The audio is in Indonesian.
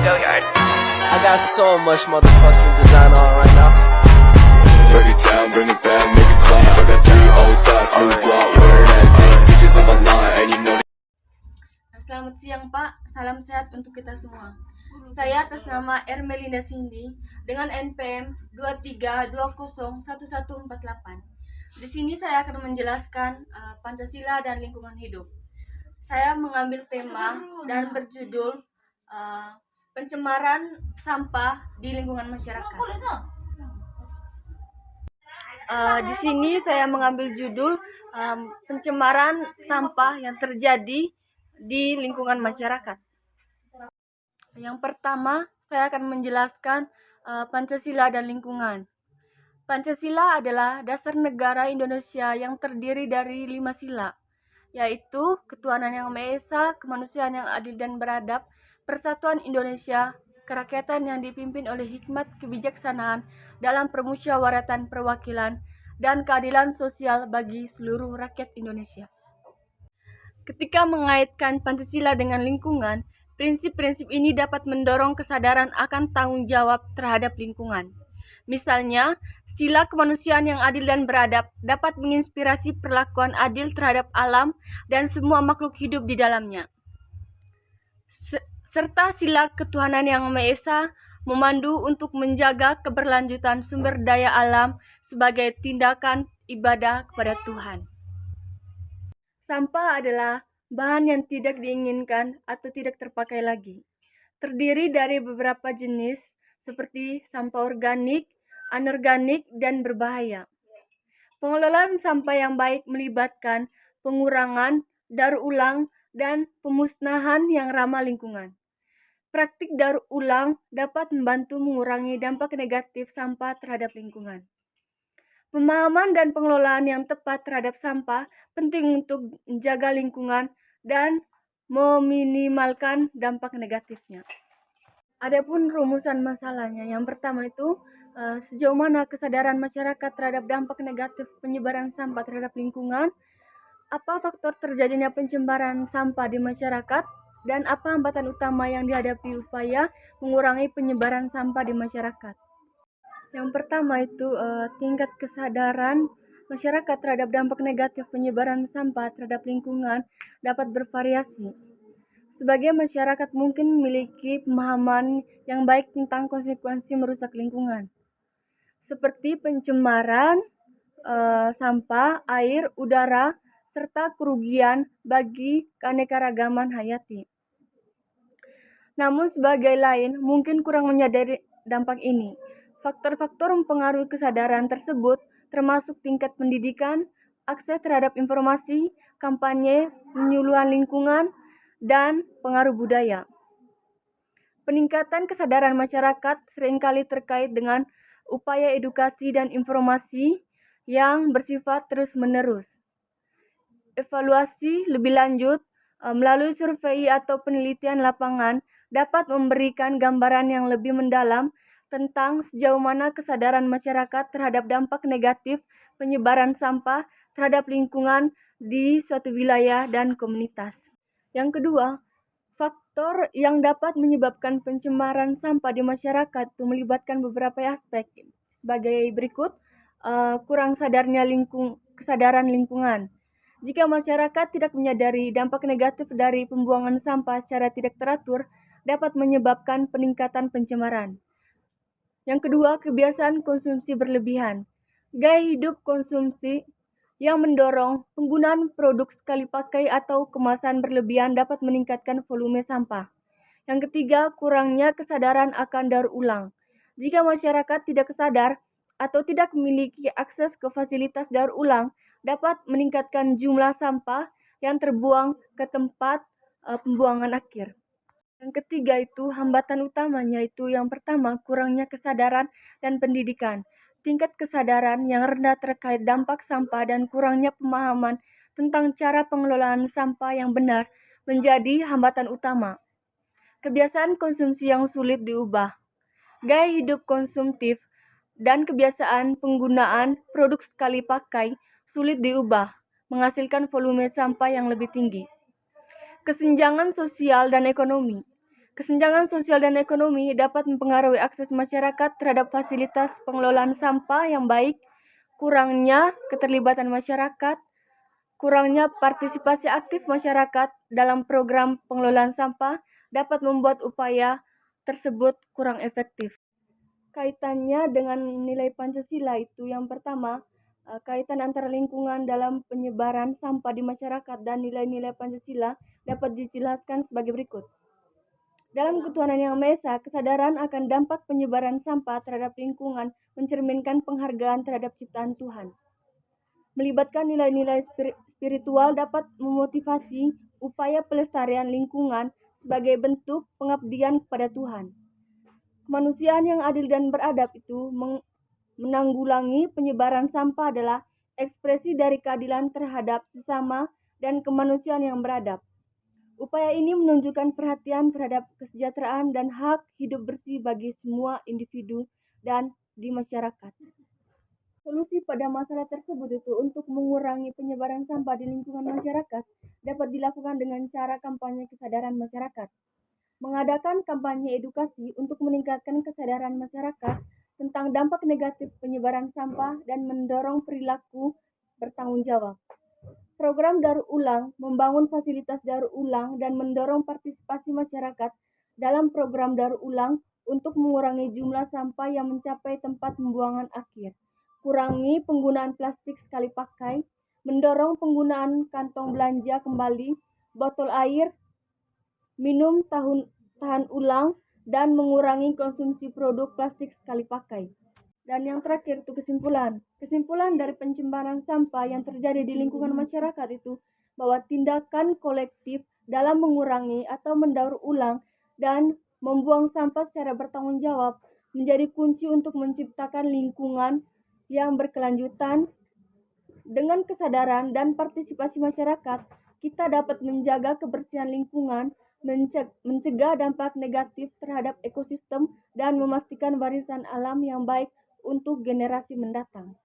I got so much motherfucking design on right now. Break it down, bring it back, make it clap. I got 3 old thoughts, new block, where that day. Bitches on my line, and you know. Selamat siang Pak, salam sehat untuk kita semua. Saya atas nama Ermelinda Cindy dengan NPM 23201148. Di sini saya akan menjelaskan Pancasila dan lingkungan hidup. Saya mengambil tema dan berjudul pencemaran sampah di lingkungan masyarakat. Di sini saya mengambil judul pencemaran sampah yang terjadi di lingkungan masyarakat. Yang pertama, saya akan menjelaskan Pancasila dan lingkungan. Pancasila adalah dasar negara Indonesia yang terdiri dari 5 sila, yaitu ketuhanan yang Maha Esa, kemanusiaan yang adil dan beradab, persatuan Indonesia, kerakyatan yang dipimpin oleh hikmat kebijaksanaan dalam permusyawaratan perwakilan, dan keadilan sosial bagi seluruh rakyat Indonesia. Ketika mengaitkan Pancasila dengan lingkungan, prinsip-prinsip ini dapat mendorong kesadaran akan tanggung jawab terhadap lingkungan. Misalnya, sila kemanusiaan yang adil dan beradab dapat menginspirasi perlakuan adil terhadap alam dan semua makhluk hidup di dalamnya. Serta sila ketuhanan yang Maha Esa memandu untuk menjaga keberlanjutan sumber daya alam sebagai tindakan ibadah kepada Tuhan. Sampah adalah bahan yang tidak diinginkan atau tidak terpakai lagi. Terdiri dari beberapa jenis seperti sampah organik, anorganik, dan berbahaya. Pengelolaan sampah yang baik melibatkan pengurangan, daur ulang, dan pemusnahan yang ramah lingkungan. Praktik daur ulang dapat membantu mengurangi dampak negatif sampah terhadap lingkungan. Pemahaman dan pengelolaan yang tepat terhadap sampah penting untuk menjaga lingkungan dan meminimalkan dampak negatifnya. Adapun rumusan masalahnya, yang pertama itu sejauh mana kesadaran masyarakat terhadap dampak negatif penyebaran sampah terhadap lingkungan, apa faktor terjadinya pencemaran sampah di masyarakat, dan apa hambatan utama yang dihadapi upaya mengurangi penyebaran sampah di masyarakat. Yang pertama itu tingkat kesadaran masyarakat terhadap dampak negatif penyebaran sampah terhadap lingkungan dapat bervariasi. Sebagian masyarakat mungkin memiliki pemahaman yang baik tentang konsekuensi merusak lingkungan, seperti pencemaran sampah, air, udara, serta kerugian bagi keanekaragaman hayati. Namun sebagai lain mungkin kurang menyadari dampak ini. Faktor-faktor mempengaruhi kesadaran tersebut termasuk tingkat pendidikan, akses terhadap informasi, kampanye, penyuluhan lingkungan, dan pengaruh budaya. Peningkatan kesadaran masyarakat seringkali terkait dengan upaya edukasi dan informasi yang bersifat terus-menerus. Evaluasi lebih lanjut melalui survei atau penelitian lapangan dapat memberikan gambaran yang lebih mendalam tentang sejauh mana kesadaran masyarakat terhadap dampak negatif penyebaran sampah terhadap lingkungan di suatu wilayah dan komunitas. Yang kedua, faktor yang dapat menyebabkan pencemaran sampah di masyarakat itu melibatkan beberapa aspek sebagai berikut. Kurang sadarnya kesadaran lingkungan. Jika masyarakat tidak menyadari dampak negatif dari pembuangan sampah secara tidak teratur, dapat menyebabkan peningkatan pencemaran. Yang kedua, kebiasaan konsumsi berlebihan. Gaya hidup konsumsi yang mendorong penggunaan produk sekali pakai atau kemasan berlebihan dapat meningkatkan volume sampah. Yang ketiga, kurangnya kesadaran akan daur ulang. Jika masyarakat tidak sadar atau tidak memiliki akses ke fasilitas daur ulang, dapat meningkatkan jumlah sampah yang terbuang ke tempat pembuangan akhir. Yang ketiga itu hambatan utamanya itu yang pertama, kurangnya kesadaran dan pendidikan. Tingkat kesadaran yang rendah terkait dampak sampah dan kurangnya pemahaman tentang cara pengelolaan sampah yang benar menjadi hambatan utama. Kebiasaan konsumsi yang sulit diubah. Gaya hidup konsumtif dan kebiasaan penggunaan produk sekali pakai sulit diubah, menghasilkan volume sampah yang lebih tinggi. Kesenjangan sosial dan ekonomi. Kesenjangan sosial dan ekonomi dapat mempengaruhi akses masyarakat terhadap fasilitas pengelolaan sampah yang baik, kurangnya keterlibatan masyarakat, kurangnya partisipasi aktif masyarakat dalam program pengelolaan sampah dapat membuat upaya tersebut kurang efektif. Kaitannya dengan nilai Pancasila itu yang pertama, kaitan antara lingkungan dalam penyebaran sampah di masyarakat dan nilai-nilai Pancasila dapat dijelaskan sebagai berikut. Dalam ketuhanan yang Maha Esa, kesadaran akan dampak penyebaran sampah terhadap lingkungan mencerminkan penghargaan terhadap ciptaan Tuhan. Melibatkan nilai-nilai spiritual dapat memotivasi upaya pelestarian lingkungan sebagai bentuk pengabdian kepada Tuhan. Kemanusiaan yang adil dan beradab itu menanggulangi penyebaran sampah adalah ekspresi dari keadilan terhadap sesama dan kemanusiaan yang beradab. Upaya ini menunjukkan perhatian terhadap kesejahteraan dan hak hidup bersih bagi semua individu dan di masyarakat. Solusi pada masalah tersebut itu untuk mengurangi penyebaran sampah di lingkungan masyarakat dapat dilakukan dengan cara kampanye kesadaran masyarakat. Mengadakan kampanye edukasi untuk meningkatkan kesadaran masyarakat tentang dampak negatif penyebaran sampah dan mendorong perilaku bertanggung jawab. Program daur ulang membangun fasilitas daur ulang dan mendorong partisipasi masyarakat dalam program daur ulang untuk mengurangi jumlah sampah yang mencapai tempat pembuangan akhir. Kurangi penggunaan plastik sekali pakai, mendorong penggunaan kantong belanja kembali, botol air, minum tahan ulang, dan mengurangi konsumsi produk plastik sekali pakai. Dan yang terakhir itu kesimpulan. Kesimpulan dari pencemaran sampah yang terjadi di lingkungan masyarakat itu bahwa tindakan kolektif dalam mengurangi atau mendaur ulang dan membuang sampah secara bertanggung jawab menjadi kunci untuk menciptakan lingkungan yang berkelanjutan. Dengan kesadaran dan partisipasi masyarakat, kita dapat menjaga kebersihan lingkungan, mencegah dampak negatif terhadap ekosistem, dan memastikan warisan alam yang baik untuk generasi mendatang.